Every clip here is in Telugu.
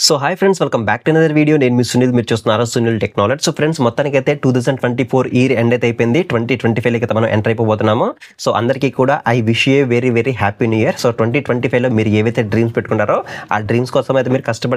So hi friends, welcome back to another video. నేను మీ సునీల్, మీరు చూస్తున్నారు సునీల్ టెక్నాలజీ. సో ఫ్రెండ్స్, మొత్తానికైతే 2024 ఇయర్ ఎండ్ అయితే అయిపోయింది. 2025 అయితే మనం ఎంటర్ అయిపోతున్నాము. సో అందరికీ కూడా I wish you very very happy new year. So 2025లో మీరు ఏవైతే డ్రీమ్స్ పెట్టుకున్నారో ఆ డ్రీమ్స్ కోసం అయితే మీరు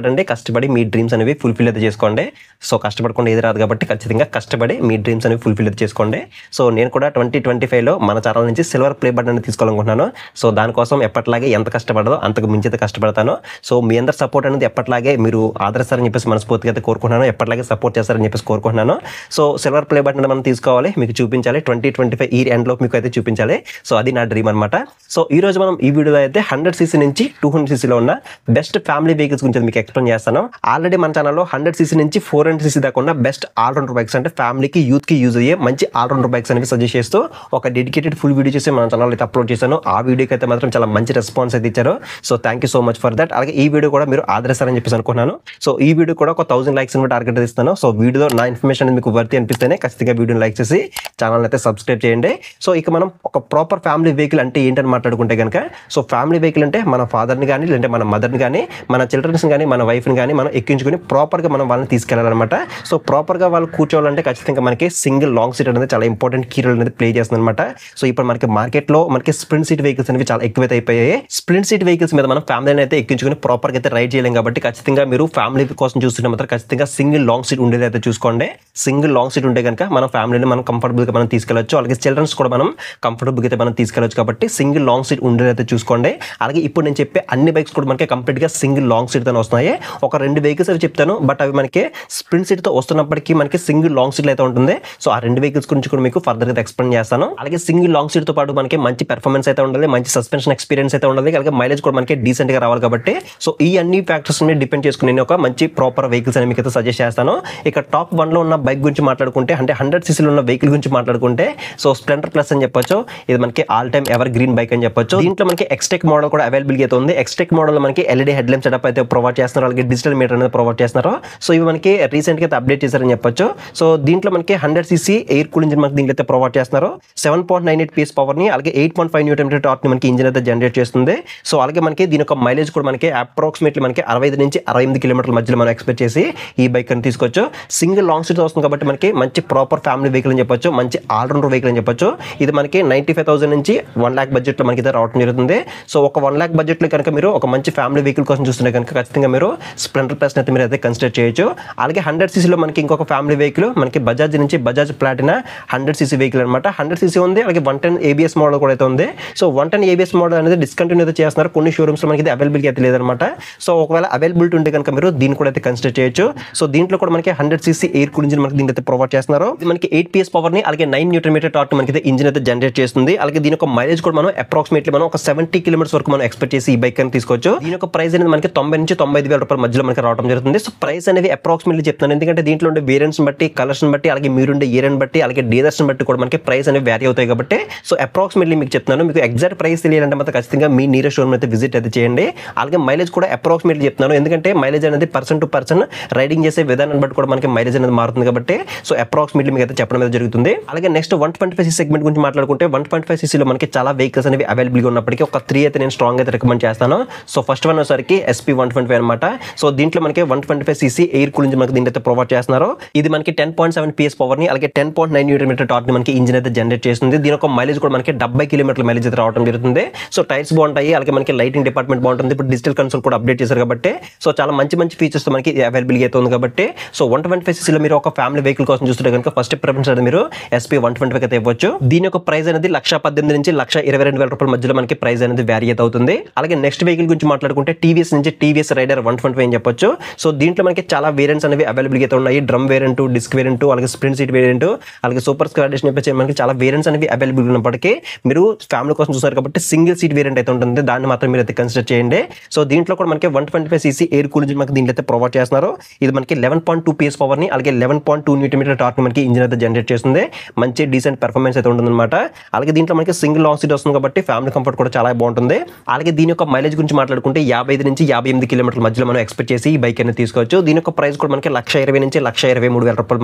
కష్టపడి మీ డ్రీమ్స్ అనేవి ఫుల్ఫిల్ అయితే చేసుకోండి. సో కష్టపడకుండా ఏది రాదు కాబట్టి ఖచ్చితంగా కష్టపడి మీ డ్రీమ్స్ అనేవి ఫుల్ఫిల్ అయితే చేసుకోండి. సో నేను కూడా 2025లో మన ఛానల్ నుంచి సిల్వర్ ప్లే బటన్ అనేది తీసుకోవాలనుకుంటున్నాను. సో దానికోసం ఎప్పటిలాగే ఎంత కష్టపడదో అంతకు మించి అయితే కష్టపడతాను. సో మీ అందరి సపోర్ట్ అనేది ఎప్పటిలాగే మీరు ఆదరిస్తారని చెప్పేసి మనస్ఫూర్తిగా అయితే కోరుకుంటున్నాను. ఎప్పటిలాగే సపోర్ట్ చేస్తారని చెప్పేసి కోరుకుంటున్నాను. సో సిల్వర్ ప్లే బటన్ మనం తీసుకోవాలి, మీకు చూపించాలి. 2025 ఇయర్ ఎండ్లో మీకు అయితే చూపించాలి. సో అది నా డ్రీమ్ అనమాట. సో ఈ రోజు మనం ఈ వీడియోలో అయితే 100cc నుంచి 200cc ఉన్న బెస్ట్ ఫ్యామిలీ వెహికల్స్ గురించి మీకు ఎక్స్ప్లెయిన్ చేస్తాను. ఆల్రెడీ మన ఛానల్లో 100cc నుంచి 400cc దాకా ఉన్న బెస్ట్ ఆల్రౌండర్ బైక్స్, అంటే ఫ్యామిలీకి యూత్కి యూజ్ అయ్యే మంచి ఆల్రౌండర్ బైక్స్ అనేవి సజెస్ట్ చేస్తూ ఒక డెడికేటెడ్ ఫుల్ వీడియో చేసి మన ఛానల్ అయితే అప్లోడ్ చేశాను. ఆ వీడియోకి అయితే మాత్రం చాలా మంచి రెస్పాన్స్ అయితే ఇచ్చారు. So thank you so much for that. అలాగే ఈ వీడియో కూడా మీరు ఆదరిస్తారని చెప్పేసి అనుకున్నాను. సో ఈ వీడియో కూడా ఒక 1000 లైక్స్ టార్గెట్ ఇస్తాను. సో వీడియోలో నా ఇన్ఫర్మేషన్ మీకు వర్తి అనిపిస్తేనే ఖచ్చితంగా వీడియోని లైక్ చేసి ఛానల్ అయితే సబ్స్క్రైబ్ చేయండి. సో ఇక మనం ఒక ప్రాపర్ ఫ్యామిలీ వెహికల్ అంటే ఏంటని మాట్లాడుకుంటే కనుక, సో ఫ్యామిలీ వెహికల్ అంటే మన ఫాదర్ని కానీ, లేదంటే మన మదర్ని కానీ, మన చిల్డ్రన్స్ని కానీ, మన వైఫ్ని కానీ మనం ఎక్కించుకుని ప్రాపర్గా మనం వాళ్ళని తీసుకెళ్లాలన్నమాట. సో ప్రాపర్గా వాళ్ళు కూర్చోవాలంటే ఖచ్చితంగా మనకి సింగిల్ లాంగ్ సీట్ అనేది చాలా ఇంపార్టెంట్ కీ రోల్ అనేది ప్లే చేస్తుంది అనమాట. సో ఇప్పుడు మనకి మార్కెట్లో మనకి స్ప్రింట్ సీట్ వెహికల్స్ అనేవి చాలా ఎక్కువైతే అయిపోయాయి. స్ప్రింట్ సీట్ వెహికల్స్ మీద మనం ఫ్యామిలీని అయితే ఎక్కించుకుని ప్రాపర్గా అయితే రైడ్ చేయలేం కాబట్టి ఖచ్చితంగా మీరు ఫ్యామిలీ కోసం చూస్తుంటే మాత్రం ఖచ్చితంగా సింగిల్ లాంగ్ సీట్ ఉండేది అయితే చూసుకోండి. సింగిల్ లాంగ్ సీట్ ఉంటే కనుక మన ఫ్యామిలీని మనం కంఫర్టబుల్గా మనం తీసుకెళ్ళచ్చు. అలాగే చిల్డ్రన్స్ కూడా మనం కంఫర్టబుల్గా అయితే మనం తీసుకెళ్ళచ్చు. కాబట్టి సింగిల్ లాంగ్ సీట్ ఉండేది అయితే చూసుకోండి. అలాగే ఇప్పుడు నేను చెప్పే అన్ని బైక్స్ కూడా మనకి కంప్లీట్గా సింగిల్ లాంగ్ సీట్ తో వస్తున్నాయి. ఒక 2 వెహికల్స్ అవి చెప్తాను, బట్ అవి మనకి స్ప్రింట్ సీట్ తో వస్తున్నప్పటికీ మనకి సింగిల్ లాంగ్ సీట్ అయితే ఉంటుంది. సో ఆ 2 వెహికల్స్ గురించి కూడా మీకు ఫర్దర్ గా ఎక్స్ప్లెయిన్ చేస్తాను. అలాగే సింగిల్ లాంగ్ సీట్ తో పాటు మనకి మంచి పెర్ఫార్మెన్స్ అయితే ఉండాలి, మంచి సస్పెన్షన్ ఎక్స్పీరియన్స్ అయితే ఉండాలి, అలాగే మైలేజ్ కూడా మనకి డీసెంట్ గా రావాలి. కాబట్టి సో ఈ అన్ని ఫ్యాక్టర్స్ మీద డిపెండ్ చేసుకుని నేను ఒక మంచి ప్రాపర్ వెహికల్స్ అని మీకు అయితే సజెస్ట్ చేస్తాను. ఇక టాప్ 1 లో ఉన్న బైక్ గురించి మాట్లాడుకుంటే, అంటే 100cc ఉన్న వెహికల్ గురించి మాట్లాడుకుంటే, సో స్ప్లెండర్ ప్లస్ అని చెప్పొచ్చు. ఇది మనకి all time ever green bike అని చెప్పొచ్చు. దీంట్లో మనకి ఎక్స్టెక్ మోడల్ కూడా అవైలబుల్ అయితే ఉంది. ఎక్స్టెక్ మోడల్ మనకి ఎల్ఈడి హెడ్ ల్యాంప్ సెటప్ అయితే ప్రొవైడ్ చేస్తున్నారు, అలాగే డిజిటల్ మీటర్ అనేది ప్రొవైడ్ చేస్తున్నారు. సో ఇవి మనకి రీసెంట్ గా అయితే అప్డేట్ చేశారని చెప్పొచ్చు. సో దీంట్లో మనకి 100cc ఎయిర్ కూల్ ఇంజిన్ మనకి దీంట్లో అయితే ప్రొవైడ్ చేస్తున్నారు. 7.98 PS పవర్ ని, అలాగే 8.5 Nm టార్క్ ని మనకి ఇంజిన్ అయితే జనరేట్ చేస్తుంది. సో అలాగే మనకి దీని యొక్క మైలేజ్ కూడా మనకి అప్రాక్సిమేట్లీ మనకి 65 నుంచి 68 కిలోమీటర్ల మధ్యలో మనం ఎక్స్పెక్ట్ చేసి ఈ బైక్ అని తీసుకోవచ్చు. సింగిల్ లాంగ్ సీట్ వస్తుంది కాబట్టి మనకి మంచి ప్రాపర్ ఫ్యామిలీ వెహికల్ అని చెప్పొచ్చు, మంచి ఆల్రౌండర్ వెహికల్ అని చెప్పొచ్చు. ఇది మనకి 95,000 నుంచి 1 lakh బడ్జెట్ లో మనకి రావడం జరుగుతుంది. సో ఒక 1 lakh బడ్జెట్ లో కనుక మీరు ఒక మంచి ఫ్యామిలీ వెహికల్ కోసం చూస్తుంటే కనుక ఖచ్చితంగా మీరు స్ప్లెండర్ ప్లస్ అయితే మీరు అయితే కన్సిడర్ చేయొచ్చు. అలాగే 100cc లో మనకి ఇంకొక ఫ్యామిలీ వెహికల్ మనకి బజాజ్ నుంచి బజాజ్ ప్లాటినా 100cc వెహికల్ అనమాట. 100cc ఉంది, అలాగే 110 ABS మోడల్ కూడా అయితే ఉంది. సో 110 ABS మోడల్ అనేది డిస్కంటిన్యూ అయితే చేస్తున్నారు, కొన్ని షోరూమ్స్ లో మనకి అవైలబిలిటీ అయితే లేదనమాట. సో ఒకవేళ అవైలబిలిటీ ఉంటే కనుక మీరు దీన్ని కూడా అయితే కన్సిడర్ చేయొచ్చు. సో దీంట్లో కూడా మనకి 100cc ఎయిర్ కూల్ ఇంజిన్ మనకి దీనికి అయితే ప్రొవైడ్ చేస్తున్నారు. ఇది మనకి 8 PS పవర్ ని, అలాగే 9 Nm టార్క్ మనకి ఇంజిన్ అయితే జనరేట్ చేస్తుంది. అలాగే దీని యొక్క మైలేజ్ కూడా మనం అప్రాక్సిమేట్లీ మనం ఒక 70 కిలోమీటర్స్ వరకు మనం ఎక్స్పెక్ట్ చేసి ఈ బైక్ అని తీసుకోవచ్చు. దీని యొక్క ప్రైస్ అనేది మనకి 90 నుంచి 95,000 రూపాయల మధ్యలో మనకి రావడం జరుగుతుంది. సో ప్రైస్ అనేది అప్రాక్సిమేట్లీ చెప్తాను, ఎందుకంటే దీంట్లో ఉండే వేరియంట్స్ బట్టి, కలర్స్ బట్టి, అలాగే మీరుండే ఇయర్ బట్టి, అలాగే డీలర్స్ బట్టి కూడా మనకి ప్రైస్ అనేవి వ్యారీ అవుతాయి. కాబట్టి సో అప్రాక్సిమేట్లీ మీకు చెప్తున్నాను. మీకు ఎగ్జాక్ట్ ప్రైస్ తెలియాలంటే మాత్రం ఖచ్చితంగా మీ నియరెస్ట్ షోరూమ్ అయితే విజిట్ అయితే చేయండి. అలాగే మైలేజ్ కూడా అప్రాక్సిమేట్లీ చెప్తున్నాను, ఎందుకంటే మైలేజ్ అనేది పర్సన్ టు పర్సన్ రైడింగ్ చేసే విధానం బట్టి కూడా మనకి మైలేజ్ అనేది మారుతుంది. కాబట్టి సో అప్రాక్సిమేట్లీ మీకు అయితే చెప్పడం అనేది జరుగుతుంది. అలాగే నెక్స్ట్ 125cc సెగ్మెంట్ గురించి మాట్లాడుకుంటే 125cc లో మనకి చాలా వెహికల్స్ అనేవి అవైలబుల్ గా ఉన్నప్పటికీ ఒక 3 అయితే నేను స్ట్రాంగ్ అయితే రికమెండ్ చేస్తాను. సో ఫస్ట్ వన్ వచ్చేసరికి SP125 అనమాట. సో దీంట్లో మనకి 125cc ఎయిర్ కూల్ ఇంజిన్ మనకి దీంట్లో అయితే ప్రొవైడ్ చేస్తున్నారు. ఇది మనకి 10.7 PS పవర్ ని, అలాగే 10.9 Nm టార్క్ ని మనకి ఇంజిన్ అయితే జనరేట్ చేస్తుంది. దీని యొక్క మైలేజ్ కూడా మనకి 70 కిలోమీటర్ల మైలేజ్ అయితే రావడం జరుగుతుంది. సో టైర్స్ బాగుంటాయి, అలాగే మనకి లైటింగ్ డిపార్ట్మెంట్ బాగుంటుంది. ఇప్పుడు డిజిటల్ కన్సోల్ కూడా అప్డేట్ చేశారు కాబట్టి సో చాలా మంచి మంచి ఫీచర్స్ మనకి అవైలబుల్ అయితే ఉంది. కాబట్టి సో 125cc లో మీరు ఒక ఫ్యామిలీ వెహికల్ కోసం చూస్తుంటే కనుక ఫస్ట్ ప్రిఫరెన్స్ అనేది మీరు SP125 అయితే ఇవ్వచ్చు. దీని యొక్క ప్రైస్ అనేది 1,18,000 నుంచి 1,22,000 రూపాయల మధ్యలో మనకి ప్రైస్ అనేది వ్యారీ అయితే అవుతుంది. అలాగే నెక్స్ట్ వెహికల్ గురించి మాట్లాడుకుంటే టీవీఎస్ నుంచి టీవీఎస్ రైడర్ 125 అని చెప్పొచ్చు. సో దీంట్లో మనకి చాలా వేరియంట్స్ అనేవి అవైలబుల్ అయితే ఉన్నాయి. డ్రమ్ వేరియంట్, డిస్క్ వేరియంట్, అలాగే స్ప్రింట్ సీట్ వేరియంట్, అలాగే సూపర్ స్క్వాడిషన్ చెప్పేసి మనకి చాలా వేరియంట్స్ అనేవి అవైలబుల్ ఉన్నప్పటికీ మీరు ఫ్యామిలీ కోసం చూస్తారు కాబట్టి సింగిల్ సీట్ వేరియంట్ అయితే ఉంటుంది, దాన్ని మాత్రం మీరు అయితే కన్సిడర్ చేయండి. సో దీంట్లో కూడా మనకి 125cc ఎయిర్ కూల్ ఇంజిన్ మనకి దీంట్లో అయితే ప్రొవైడ్ చేస్తున్నారు. ఇది మనకి 11.2 PS పవర్ ని, అలాగే 11.2 Nm టార్క్ ని మనకి ఇంజిన్ అయితే జనరేట్ చేస్తుంది. మంచి డీసెంట్ పెర్ఫార్మెన్స్ అయితే ఉంటుంది అనమాట. అలాగే దీంట్లో మనకి సింగిల్ లాంగ్ సీట్ వస్తుంది కాబట్టి ఫ్యామిలీ కంఫర్ట్ కూడా చాలా బాగుంటుంది. అలాగే దీని యొక్క మైలేజ్ గురించి మాట్లాడుకుంటే 55 నుంచి 58 కిలోమీటర్ల మధ్యలో మనం ఎక్స్పెక్ట్ చేసి ఈ బైక్ అనేది తీసుకోవచ్చు. దీని యొక్క ప్రైస్ కూడా మనకి 1,20,000 నుంచి 1,23,000 రూపాయల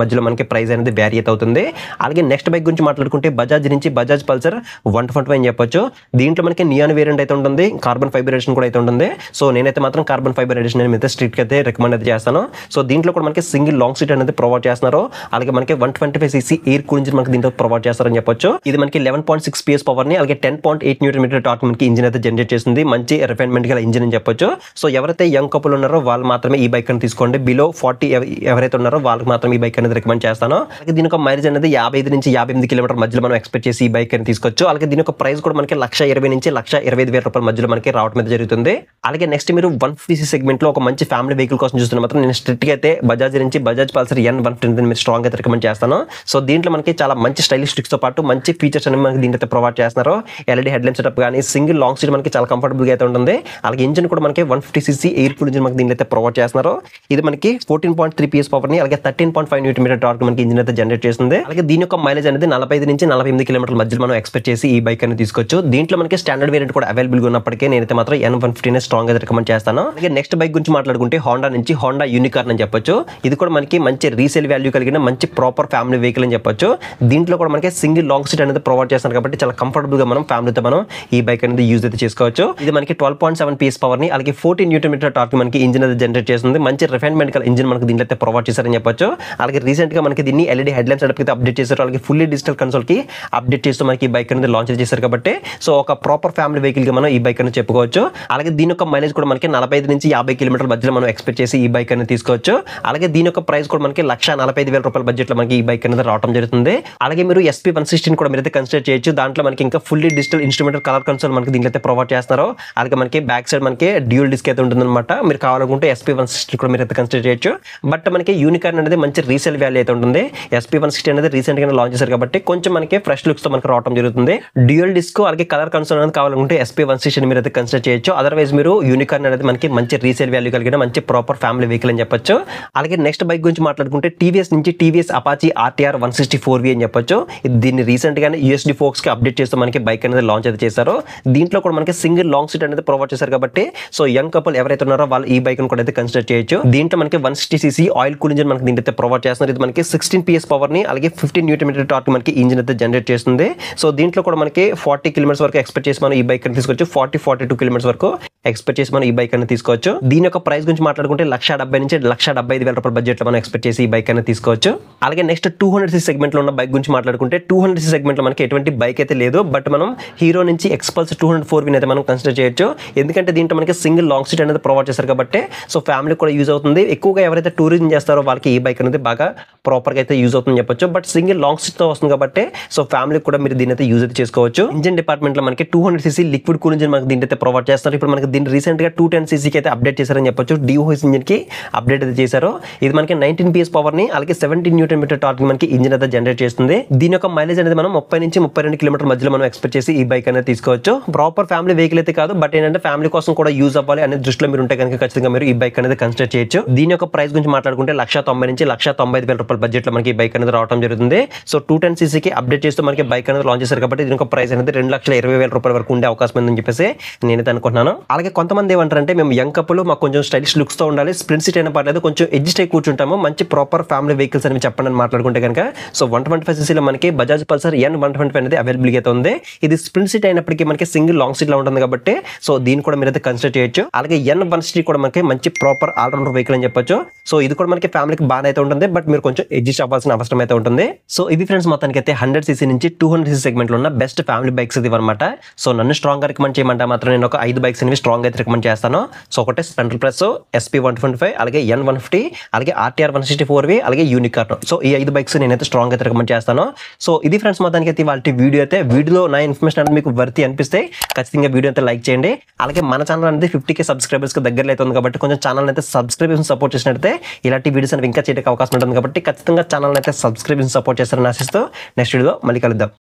మధ్యలో మనకి ప్రైస్ అనేది వ్యారీ అయితే అవుతుంది. అలాగే నెక్స్ట్ బైక్ గురించి మాట్లాడుకుంటే బజాజ్ నుంచి బజాజ్ పల్సర్ 125 అని చెప్పొచ్చు. దీంట్లో మనకి నియాన్ వేరియంట్ అయితే ఉంటుంది, కార్బన్ ఫైబర్ ఎడిషన్ కూడా అయితే ఉంటుంది. సో నేనైతే మాత్రం కార్బన్ ఫైబర్ ఎడిషన్ నేను అయితే స్ట్రిక్ట్ అయితే రికమెండ్ అయితే చేస్తాను. సో దీంట్లో కూడా మనకి సింగిల్ లాంగ్ సీట్ అనేది ప్రొవైడ్ చేస్తున్నారు. అలాగే మనకి 125cc ఎయిర్ కూల్ ఇంజిన్ మనకి దీంట్లో ప్రొవైడ్ చేస్తారని చెప్పొచ్చు. ఇది మనకి 11.6 PS పవర్ ని అలాగే 10.8 Nm టార్క్ మనకి ఇంజిన్ అయితే జనరేట్ చేస్తుంది. మంచి రిఫైన్మెంట్ గల ఇంజిన్ అని చెప్పొచ్చు. సో ఎవరైతే యంగ్ కపుల్ ఉన్నారో వాళ్ళు మాత్రమే ఈ బైక్ అని తీసుకోండి. బిలో 40 ఎవరైతే ఉన్నారో వాళ్ళకి మాత్రం ఈ బైక్ అనేది రికమెండ్ చేస్తాను. అలాగే దీని యొక్క మైలేజ్ అనేది 55 నుంచి 58 కిలోమీటర్ మధ్యలో మనం ఎక్స్పెక్ట్ చేసి ఈ బైక్ అని తీసుకోవచ్చు. అలాగే దీని యొక్క ప్రైస్ కూడా మనకి 1,20,000 నుంచి 1,25,000 రూపాయల మధ్యలో మనకి రావడం అయితే జరుగుతుంది. అలాగే నెక్స్ట్ మీరు 150cc సెగ్మెంట్ లో ఒక మంచి ఫ్యామిలీ వెహికల్ కోసం చూస్తున్న మాత్రం నేను స్ట్రిక్ట్ గా అయితే బజాజ్ నుంచి బజాజ్ పల్సర్ N150 మీరు స్ట్రాంగ్ అయితే రికమెండ్ చేస్తాను. సో దీంట్లో మనకి చాలా మంచి స్టైలిష్ లుక్స్ తో పాటు మంచి ఫీచర్స్ అనేవి మనకి దీంట్లో ప్రొవైడ్ చేస్తున్నారు. LED హెడ్ లైట్ సెటప్ కానీ సింగిల్ లాంగ్ సీట్ మనకి చాలా కంఫర్టబుల్ గా అయితే ఉంటుంది. అలాగే ఇంజిన్ కూడా మనకి 150cc ఎయిర్ కూల్ ఇంజిన్ మనకి దీంట్లో అయితే ప్రొవైడ్ చేస్తున్నారు. ఇది మనకి 14.3 PS పవర్ ని అలాగే 13.5 Nm టార్క్ మనకి ఇంజిన్ అయితే జనరేట్ చేస్తుంది. అలాగే దీని యొక్క మైలేజ్ అనేది 45 నుంచి 48 కిలోమీటర్ల మధ్యలో మనం ఎక్స్పెక్ట్ చేసి ఈ బైక్ అనేది తీసుకోవచ్చు. దీంట్లో మనకి స్టాండర్డ్ వేరియంట్ కూడా అవైలబుల్ గా ఉన్నప్పటికీ నేనైతే మాత్రం N150 స్ట్రాంగ్ అయితే రికమెండ్ చేస్తాను. అలాగే నెక్స్ట్ బైక్ గురించి మాట్లాడుకుంటే హోండా నుంచి హోండా యూనికార్న్ అని చెప్పొచ్చు. ఇది కూడా మనకి మంచి రీసేల్ వాల్యూ కలిగిన మంచి ప్రాపర్ ఫ్యామిలీ వెహికల్ అని చెప్పొచ్చు. దీంట్లో కూడా మనకి సింగిల్ లాంగ్ సీట్ అనేది ప్రొవైడ్ చేస్తారు కాబట్టి చాలా కంఫర్టబుల్ గా మనం ఫ్యామిలీతో మనం ఈ బైక్ అనేది యూజ్ అయితే చేసుకోవచ్చు. ఇది మనకి 12.7 PS పవర్ ని అలాగే 14 Nm టార్క్ మనకి ఇంజిన్ అయితే జనరేట్ చేస్తుంది. మంచి రిఫైన్మెంట్ గల ఇంజిన్ మనకి దీంట్లో అయితే ప్రొవైడ్ చేశారని చెప్పొచ్చు. అలాగే రీసెంట్ గా మనకి దీన్ని LED హెడ్ లైట్ సెటప్ అయితే అప్డేట్ చేశారు. అలాగే ఫుల్లీ డిజిటల్ కన్సోల్ కి అప్డేట్ చేస్తూ మనకి ఈ బైక్ అనేది లాంచ్ చేశారు కాబట్టి సో ఒక ప్రాపర్ ఫ్యామిలీ వెహికల్ గా మనం ఈ బైక్ అనేది చెప్పుకోవచ్చు. అలాగే దీని యొక్క మైలేజ్ కూడా మనకి 45 నుంచి 50 కిలోమీటర్ల మధ్యలో మనం ఎక్స్పెక్ట్ చేసి ఈ బైక్ అనేది తీసుకోవచ్చు. అలాగే దీని యొక్క ప్రైస్ కూడా మనకి 1,45,000 రూపాయల బడ్జెట్ లో మనకి ఈ బైక్ అనేది రావడం జరుగుతుంది. అలాగే మీరు SP116 కూడా మీరైతే కన్సిడర్ చేయొచ్చు. దాంట్లో మనకి ఇంకా fully digital instrumental colour console మనకి దీంట్లో అయితే ప్రొవైడ్ చేస్తున్నారు. అలాగే మనకి బ్యాక్ సైడ్ మనకి డ్యూయల్ డిస్క్ అయితే ఉంటుందన్నమాట. మీరు కావాలనుకుంటే SP160 కూడా మీరైతే కన్సిడర్ చేయొచ్చు. బట్ మనకి యూనికార్న్ అనేది మంచి రీసేల్ వాల్యూ అయితే ఉంటుంది. SP160 అనేది రీసెంట్ గా లాంచ్ చేశారు కాబట్టి కొంచెం మనకి ఫ్రెష్ లుక్స్ తో మనకి రావడం జరుగుతుంది. డ్యూయల్ డిస్క్ అలాగే కలర్ కన్సోల్ అనేది కావాలనుకుంటే SP160 మీరైతే కన్సిడర్ చేయొచ్చు. అదర్వైజ్ మీరు యూనికార్న్ అనేది మనకి మంచి రీసేల్ వాల్యూ కలిగిన మంచి ప్రాపర్ ఫ్యామిలీ వెహికల్ అని చెప్పొచ్చు. అలాగే నెక్స్ట్ బైక్ గురించి మాట్లాడుకుంటే టీవీఎస్ నుంచి టీవీఎస్ అపాచీ RTR 164V అని చెప్పొచ్చు. దీన్ని రీసెంట్ గానే USD ఫోక్స్ కి అప్డేట్ చేస్తూ మనకి బైక్ అనేది లాంచ్ అయితే చేశారు. దీంట్లో కూడా మనకి సింగిల్ లాంగ్ సీట్ అనేది ప్రొవైడ్ చేశారు కాబట్టి సో యంగ్ కపుల్ ఎవరైతే ఉన్నారో వాళ్ళు ఈ బైక్ కూడా అయితే కన్సిడర్ చేయొచ్చు. దీంట్లో మనకి 160cc ఆయిల్ కూల్ ఇంజిన్ మనకి దీంట్లో ప్రొవైడ్ చేస్తున్నారు. ఇది మనకి 16 PS పవర్ ని అలాగే 15 Nm టార్క్ మనకి ఇంజిన్ అయితే జనరేట్ చేస్తుంది. సో దీంట్లో కూడా మనకి 40 కిలోమీటర్స్ వరకు ఎక్స్పెక్ట్ చేసి మనం ఈ బైక్ అని తీసుకోవచ్చు. 42 కిలోమీటర్స్ వరకు ఎక్స్పెక్ట్ చేసి మనం ఈ బైక్ అనేది తీసుకోవచ్చు. దీని యొక్క ప్రైస్ గురించి మాట్లాడుకుంటే 1,70,000 నుంచి 1,75,000 రూపాయల బడ్జెట్ లో మనం ఎక్స్పెక్ట్ చేసి ఈ బైక్ అనేది తీసుకోవచ్చు. అలాగే నెక్స్ట్ 200cc సెగ్మెంట్ లో ఉన్న బైక్ గురించి మాట్లాడుకుంటే 200cc సెగ్మెంట్ లో మనకి ఎటువంటి బైక్ అయితే లేదు. బట్ మనం హీరో నుంచి ఎక్స్పల్స్ 204V అయితే మనం కన్సిడర్ చేయొచ్చు. ఎందుకంటే దీంట్లో మనకి సింగిల్ లాంగ్ సీట్ అనేది ప్రొవైడ్ చేశారు కాబట్టి సో ఫ్యామిలీ కూడా యూజ్ అవుతుంది. ఎక్కువగా ఎవరైతే టూరిజం చేస్తారో వాళ్ళకి ఈ బైక్ అనేది బాగా ప్రాపర్ గా అయితే యూజ్ అవుతుందని చెప్పొచ్చు. బట్ సింగిల్ లాంగ్ సీట్ తో వస్తుంది కాబట్టి సో ఫ్యామిలీ కూడా మీరు దీని అయితే యూజ్ అయితే చేసుకోవచ్చు. ఇంజిన్ డిపార్ట్మెంట్ లో మనకి 200cc లిక్విడ్ కూల్ ఇంజిన్ మనకి దీంట్లో అయితే ప్రొవైడ్ చేస్తారు. ఇప్పుడు మనకి దీన్ని రీసెంట్ గా 210cc కి అయితే అప్డేట్ చేశారని చెప్పొచ్చు. డిఓఎస్ ఇంజిన్ కి అప్డేట్ అయితే చేశారు. ఇది మనకి 19 PS పవర్ ని అలాగే 17 Nm టార్క్ మనకి ఇంజిన్ అయితే జనరేట్ చేస్తుంది. దీని యొక్క మైలేజ్ అనేది మనం 30 నుంచి 32 కిలోమీటర్ల మధ్యలో మనం ఎక్స్పెక్ట్ చేసి ఈ బైక్ అనేది తీసుకోవచ్చు. ప్రాపర్ ఫ్యామిలీ వెహికల్ అయితే కాదు, బట్ ఏంటంటే ఫ్యామిలీ కోసం కూడా యూజ్ అవ్వాలి అనే దృష్టిలో మీరు ఉంటే కనుక ఖచ్చితంగా మీరు ఈ బైక్ అనేది కన్సిడర్ చేయొచ్చు. దీని యొక్క ప్రైస్ గురించి మాట్లాడుకుంటే 1,90,000 నుంచి 1,95,000 రూపాయల బడ్జెట్ లో మనకి ఈ బైక్ అనేది రావడం జరుగుతుంది. సో 210cc కి అప్డేట్ చేస్తూ మనకి బైక్ అనేది లాంచ్ చేశారు కాబట్టి దీని యొక్క ప్రైస్ అనేది 2,20,000 రూపాయల వరకు ఉండే అవకాశం ఉందని చెప్పేసి నేనైతే అనుకుంటున్నాను. అలాగే కొంతమంది ఏమంటారంటే మేము యంగ్ కపుల్ మాకు కొంచెం స్టైలిష్ లుక్స్ తో ఉండాలి, స్ప్రింట్ సీట్ అయినా పర్లేదు, కొంచెం ఎడ్జిస్ట్ అయి కూర్చుంటాము, మంచి ప్రాపర్ ఫ్యామిలీ వెహికల్స్ అని చెప్పండి అని మాట్లాడుకుంటే కనుక సో 125cc లో మనకి బజాజ్ పల్సర్ N125 అనేది అవైలబుల్ అయితే ఉంది. ఇది స్ప్రింట్ సీట్ అయినప్పటికీ మనకి సింగిల్ లాంగ్ సీట్ లో ఉంటుంది కాబట్టి సో దీన్ని కూడా మీరైతే కన్సిడర్ చేయొచ్చు. అలాగే N160 కూడా మనకి మంచి ప్రాపర్ ఆల్రౌండర్ వెహికల్ అని చెప్పొచ్చు. సో ఇది కూడా మనకి ఫ్యామిలీకి బాగా అయితే ఉంటుంది, బట్ మీరు కొంచెం అడ్జస్ట్ అవ్వాల్సిన అవసరం అయితే ఉంటుంది. సో ఇవి ఫ్రెండ్స్ మొత్తానికి అయితే 100cc నుంచి 200cc సెగ్మెంట్ లో ఉన్న బెస్ట్ ఫ్యామిలీ బైక్స్ ఇది అనమాట. సో నన్ను స్ట్రాంగ్ గా రికమెండ్ చేయమంటే మాత్రం నేను ఒక 5 బైక్స్ అనేవి స్ట్రాంగ్ అయితే రికమెండ్ చేస్తాను. సో ఒకటే స్పెండర్ ప్లస్, SP125, అలాగే N150, అలాగే RTR 164V, అలాగే యూనికార్న్. సో ఈ 5 బైక్స్ నేనైతే స్ట్రాంగ్ అయితే రికమెండ్ చేస్తాను. సో ఇది ఫ్రెండ్స్ మొత్తానికి అయితే వాళ్ళ వీడియో అయితే వీడియోలో నా ఇన్ఫర్మేషన్ అనేది మీకు వర్తి అనిపిస్తే ఖచ్చితంగా వీడియో అయితే లైక్ చేయండి. అలాగే మన ఛానల్ అనేది 50k సబ్స్క్రైబర్స్ కి దగ్గరలో అయితే ఉంది కాబట్టి కొంచెం ఛానల్ అయితే సబ్స్క్రైబ్ సపోర్ట్ చేసినట్లయితే ఇలాంటి వీడియోస్ అనేవి ఇంకా చేయడానికి అవకాశం ఉంటుంది కాబట్టి ఖచ్చితంగా ఛానల్ అయితే సబ్స్క్రైబ్ సపోర్ట్ చేస్తారని ఆశిస్తూ నెక్స్ట్ వీడియోలో మళ్ళీ కలుద్దాం.